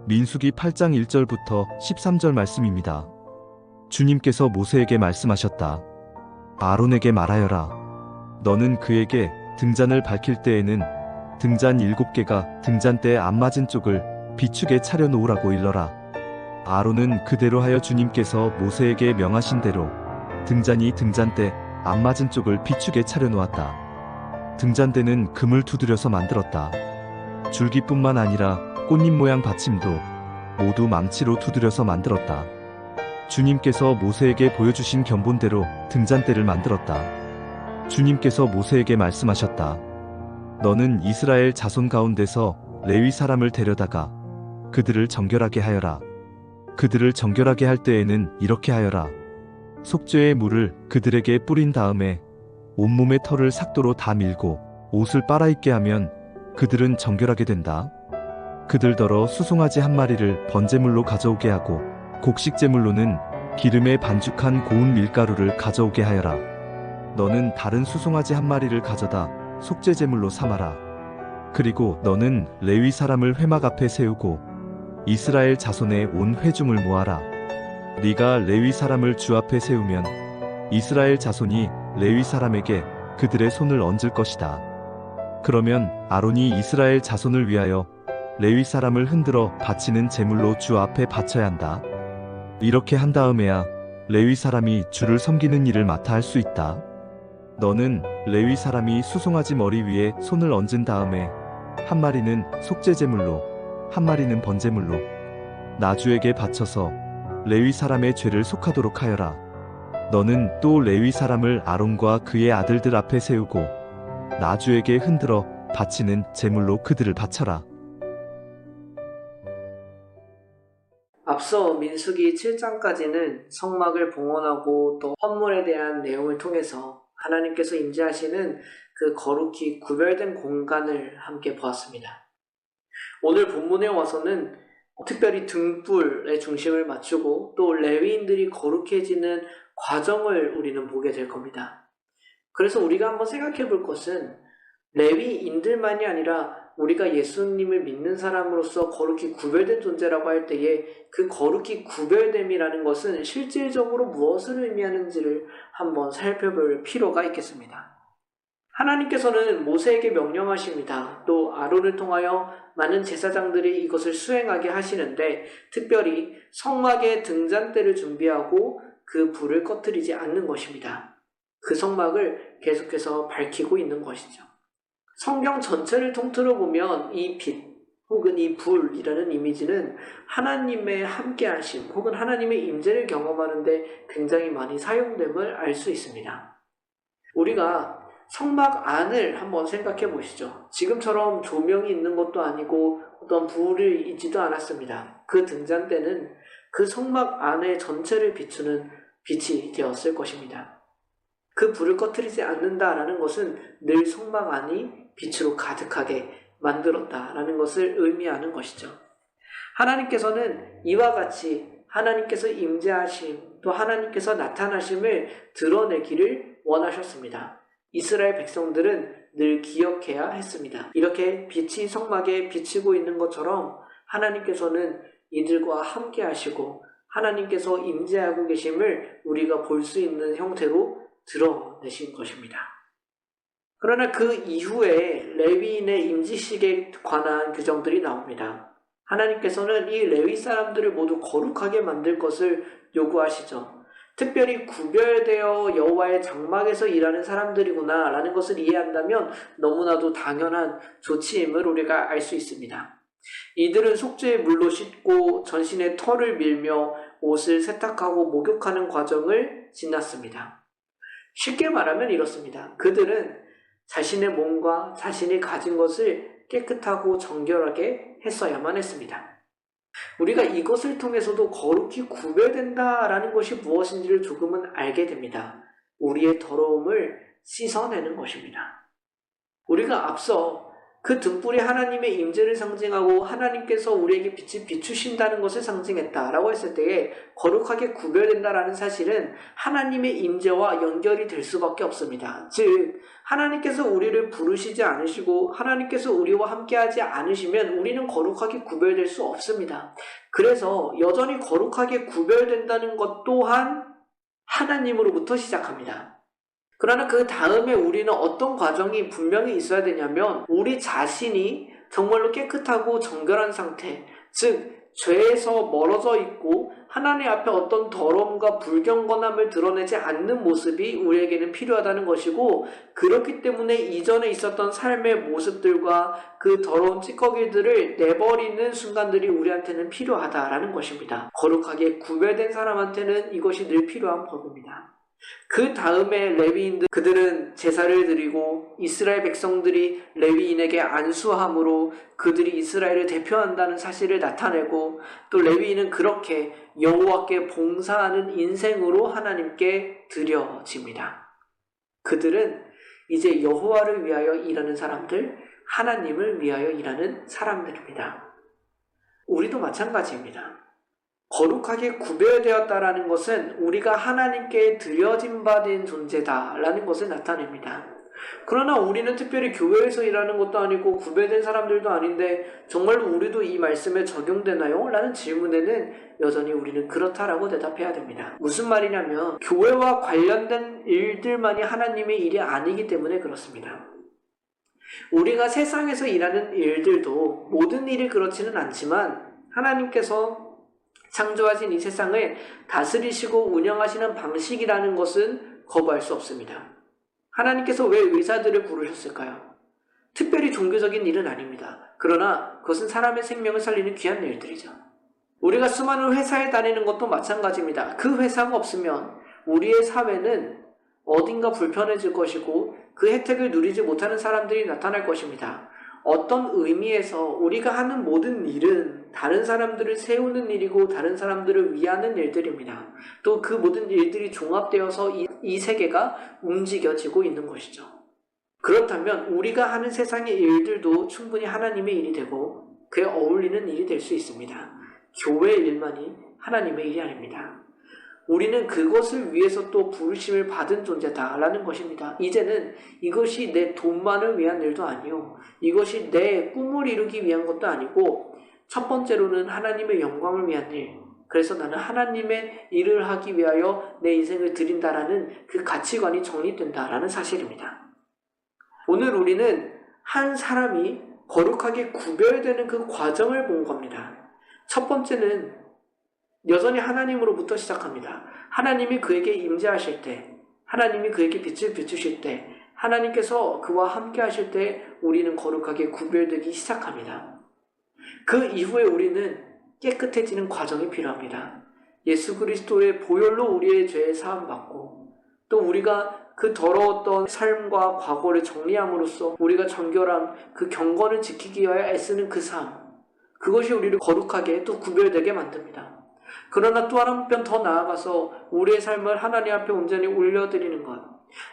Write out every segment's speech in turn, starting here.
민수기 8장 1절부터 13절 말씀입니다. 주님께서 모세에게 말씀하셨다. 아론에게 말하여라. 너는 그에게 등잔을 밝힐 때에는 등잔 7개가 등잔대에 안 맞은 쪽을 비축에 차려 놓으라고 일러라. 아론은 그대로 하여 주님께서 모세에게 명하신 대로 등잔이 등잔대 안 맞은 쪽을 비축에 차려 놓았다. 등잔대는 금을 두드려서 만들었다. 줄기뿐만 아니라 꽃잎 모양 받침도 모두 망치로 두드려서 만들었다. 주님께서 모세에게 보여주신 견본대로 등잔대를 만들었다. 주님께서 모세에게 말씀하셨다. 너는 이스라엘 자손 가운데서 레위 사람을 데려다가 그들을 정결하게 하여라. 그들을 정결하게 할 때에는 이렇게 하여라. 속죄의 물을 그들에게 뿌린 다음에 온몸의 털을 삭도로 다 밀고 옷을 빨아입게 하면 그들은 정결하게 된다. 그들더러 수송아지 한 마리를 번제물로 가져오게 하고 곡식제물로는 기름에 반죽한 고운 밀가루를 가져오게 하여라. 너는 다른 수송아지 한 마리를 가져다 속죄제물로 삼아라. 그리고 너는 레위 사람을 회막 앞에 세우고 이스라엘 자손의 온 회중을 모아라. 네가 레위 사람을 주 앞에 세우면 이스라엘 자손이 레위 사람에게 그들의 손을 얹을 것이다. 그러면 아론이 이스라엘 자손을 위하여 레위 사람을 흔들어 바치는 제물로 주 앞에 바쳐야 한다. 이렇게 한 다음에야 레위 사람이 주를 섬기는 일을 맡아 할 수 있다. 너는 레위 사람이 수송아지 머리 위에 손을 얹은 다음에 한 마리는 속죄제물로 한 마리는 번제물로 나주에게 바쳐서 레위 사람의 죄를 속하도록 하여라. 너는 또 레위 사람을 아론과 그의 아들들 앞에 세우고 나주에게 흔들어 바치는 제물로 그들을 바쳐라. 앞서 민수기 7장까지는 성막을 봉헌하고 또 헌물에 대한 내용을 통해서 하나님께서 임재하시는 그 거룩히 구별된 공간을 함께 보았습니다. 오늘 본문에 와서는 특별히 등불에 중심을 맞추고 또 레위인들이 거룩해지는 과정을 우리는 보게 될 겁니다. 그래서 우리가 한번 생각해 볼 것은 레위인들만이 아니라 우리가 예수님을 믿는 사람으로서 거룩히 구별된 존재라고 할 때에 그 거룩히 구별됨이라는 것은 실질적으로 무엇을 의미하는지를 한번 살펴볼 필요가 있겠습니다. 하나님께서는 모세에게 명령하십니다. 또 아론을 통하여 많은 제사장들이 이것을 수행하게 하시는데 특별히 성막의 등잔대를 준비하고 그 불을 꺼뜨리지 않는 것입니다. 그 성막을 계속해서 밝히고 있는 것이죠. 성경 전체를 통틀어 보면 이 빛 혹은 이 불이라는 이미지는 하나님의 함께하심 혹은 하나님의 임재를 경험하는데 굉장히 많이 사용됨을 알 수 있습니다. 우리가 성막 안을 한번 생각해 보시죠. 지금처럼 조명이 있는 것도 아니고 어떤 불이 있지도 않았습니다. 그 등잔대는 그 성막 안의 전체를 비추는 빛이 되었을 것입니다. 그 불을 꺼뜨리지 않는다라는 것은 늘 성막 안이 빛으로 가득하게 만들었다라는 것을 의미하는 것이죠. 하나님께서는 이와 같이 하나님께서 임재하심 또 하나님께서 나타나심을 드러내기를 원하셨습니다. 이스라엘 백성들은 늘 기억해야 했습니다. 이렇게 빛이 성막에 비치고 있는 것처럼 하나님께서는 이들과 함께 하시고 하나님께서 임재하고 계심을 우리가 볼 수 있는 형태로 드러내신 것입니다. 그러나 그 이후에 레위인의 임지식에 관한 규정들이 나옵니다. 하나님께서는 이 레위 사람들을 모두 거룩하게 만들 것을 요구하시죠. 특별히 구별되어 여호와의 장막에서 일하는 사람들이구나 라는 것을 이해한다면 너무나도 당연한 조치임을 우리가 알 수 있습니다. 이들은 속죄의 물로 씻고 전신에 털을 밀며 옷을 세탁하고 목욕하는 과정을 지났습니다. 쉽게 말하면 이렇습니다. 그들은 자신의 몸과 자신이 가진 것을 깨끗하고 정결하게 했어야만 했습니다. 우리가 이것을 통해서도 거룩히 구별된다라는 것이 무엇인지를 조금은 알게 됩니다. 우리의 더러움을 씻어내는 것입니다. 우리가 앞서 그 등불이 하나님의 임재를 상징하고 하나님께서 우리에게 빛을 비추신다는 것을 상징했다라고 했을 때에 거룩하게 구별된다라는 사실은 하나님의 임재와 연결이 될 수밖에 없습니다. 즉 하나님께서 우리를 부르시지 않으시고 하나님께서 우리와 함께하지 않으시면 우리는 거룩하게 구별될 수 없습니다. 그래서 여전히 거룩하게 구별된다는 것 또한 하나님으로부터 시작합니다. 그러나 그 다음에 우리는 어떤 과정이 분명히 있어야 되냐면 우리 자신이 정말로 깨끗하고 정결한 상태, 즉 죄에서 멀어져 있고 하나님 앞에 어떤 더러움과 불경건함을 드러내지 않는 모습이 우리에게는 필요하다는 것이고, 그렇기 때문에 이전에 있었던 삶의 모습들과 그 더러운 찌꺼기들을 내버리는 순간들이 우리한테는 필요하다라는 것입니다. 거룩하게 구별된 사람한테는 이것이 늘 필요한 법입니다. 그 다음에 레위인들, 그들은 제사를 드리고 이스라엘 백성들이 레위인에게 안수함으로 그들이 이스라엘을 대표한다는 사실을 나타내고, 또 레위인은 그렇게 여호와께 봉사하는 인생으로 하나님께 드려집니다. 그들은 이제 여호와를 위하여 일하는 사람들, 하나님을 위하여 일하는 사람들입니다. 우리도 마찬가지입니다. 거룩하게 구별되었다라는 것은 우리가 하나님께 드려진 바 된 존재다라는 것을 나타냅니다. 그러나 우리는 특별히 교회에서 일하는 것도 아니고 구별된 사람들도 아닌데 정말로 우리도 이 말씀에 적용되나요? 라는 질문에는 여전히 우리는 그렇다라고 대답해야 됩니다. 무슨 말이냐면 교회와 관련된 일들만이 하나님의 일이 아니기 때문에 그렇습니다. 우리가 세상에서 일하는 일들도 모든 일이 그렇지는 않지만 하나님께서 창조하신 이 세상을 다스리시고 운영하시는 방식이라는 것은 거부할 수 없습니다. 하나님께서 왜 의사들을 부르셨을까요? 특별히 종교적인 일은 아닙니다. 그러나 그것은 사람의 생명을 살리는 귀한 일들이죠. 우리가 수많은 회사에 다니는 것도 마찬가지입니다. 그 회사가 없으면 우리의 사회는 어딘가 불편해질 것이고 그 혜택을 누리지 못하는 사람들이 나타날 것입니다. 어떤 의미에서 우리가 하는 모든 일은 다른 사람들을 세우는 일이고 다른 사람들을 위하는 일들입니다. 또 그 모든 일들이 종합되어서 이 세계가 움직여지고 있는 것이죠. 그렇다면 우리가 하는 세상의 일들도 충분히 하나님의 일이 되고 그에 어울리는 일이 될 수 있습니다. 교회의 일만이 하나님의 일이 아닙니다. 우리는 그것을 위해서 또 부르심을 받은 존재다라는 것입니다. 이제는 이것이 내 돈만을 위한 일도 아니요, 이것이 내 꿈을 이루기 위한 것도 아니고 첫 번째로는 하나님의 영광을 위한 일, 그래서 나는 하나님의 일을 하기 위하여 내 인생을 드린다라는 그 가치관이 정립된다라는 사실입니다. 오늘 우리는 한 사람이 거룩하게 구별되는 그 과정을 본 겁니다. 첫 번째는 여전히 하나님으로부터 시작합니다. 하나님이 그에게 임재하실 때, 하나님이 그에게 빛을 비추실 때, 하나님께서 그와 함께 하실 때 우리는 거룩하게 구별되기 시작합니다. 그 이후에 우리는 깨끗해지는 과정이 필요합니다. 예수 그리스도의 보혈로 우리의 죄에 사함받고, 또 우리가 그 더러웠던 삶과 과거를 정리함으로써 우리가 정결함, 그 경건을 지키기 위하여 애쓰는 그 삶, 그것이 우리를 거룩하게 또 구별되게 만듭니다. 그러나 또 한편 더 나아가서 우리의 삶을 하나님 앞에 온전히 올려드리는 것,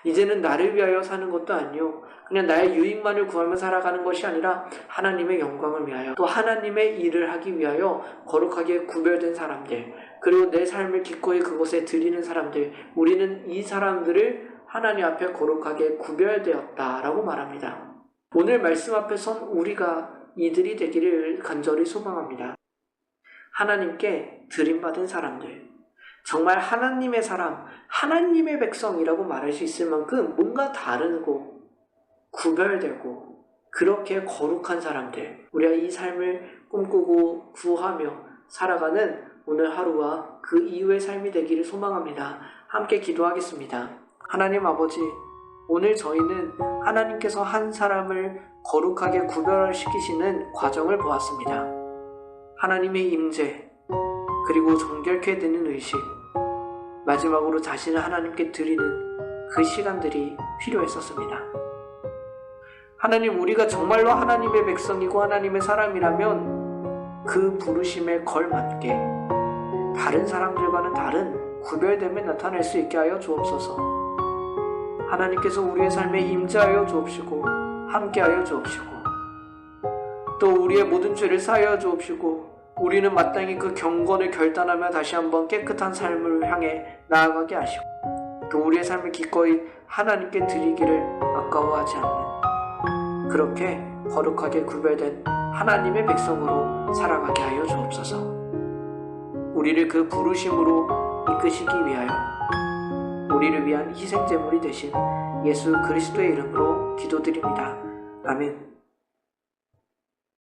이제는 나를 위하여 사는 것도 아니요, 그냥 나의 유익만을 구하며 살아가는 것이 아니라 하나님의 영광을 위하여, 또 하나님의 일을 하기 위하여 거룩하게 구별된 사람들, 그리고 내 삶을 기꺼이 그곳에 드리는 사람들, 우리는 이 사람들을 하나님 앞에 거룩하게 구별되었다라고 말합니다. 오늘 말씀 앞에 선 우리가 이들이 되기를 간절히 소망합니다. 하나님께 드림받은 사람들, 정말 하나님의 사람, 하나님의 백성이라고 말할 수 있을 만큼 뭔가 다르고 구별되고 그렇게 거룩한 사람들, 우리가 이 삶을 꿈꾸고 구하며 살아가는 오늘 하루와 그 이후의 삶이 되기를 소망합니다. 함께 기도하겠습니다. 하나님 아버지, 오늘 저희는 하나님께서 한 사람을 거룩하게 구별시키시는 과정을 보았습니다. 하나님의 임재, 그리고 정결케 되는 의식, 마지막으로 자신을 하나님께 드리는 그 시간들이 필요했었습니다. 하나님, 우리가 정말로 하나님의 백성이고 하나님의 사람이라면 그 부르심에 걸맞게 다른 사람들과는 다른 구별됨을 나타낼 수 있게 하여 주옵소서. 하나님께서 우리의 삶에 임재하여 주옵시고 함께하여 주옵시고 또 우리의 모든 죄를 사하여 주옵시고 우리는 마땅히 그 경건을 결단하며 다시 한번 깨끗한 삶을 향해 나아가게 하시고 또 우리의 삶을 기꺼이 하나님께 드리기를 아까워하지 않는 그렇게 거룩하게 구별된 하나님의 백성으로 살아가게 하여 주옵소서. 우리를 그 부르심으로 이끄시기 위하여 우리를 위한 희생제물이 되신 예수 그리스도의 이름으로 기도드립니다. 아멘.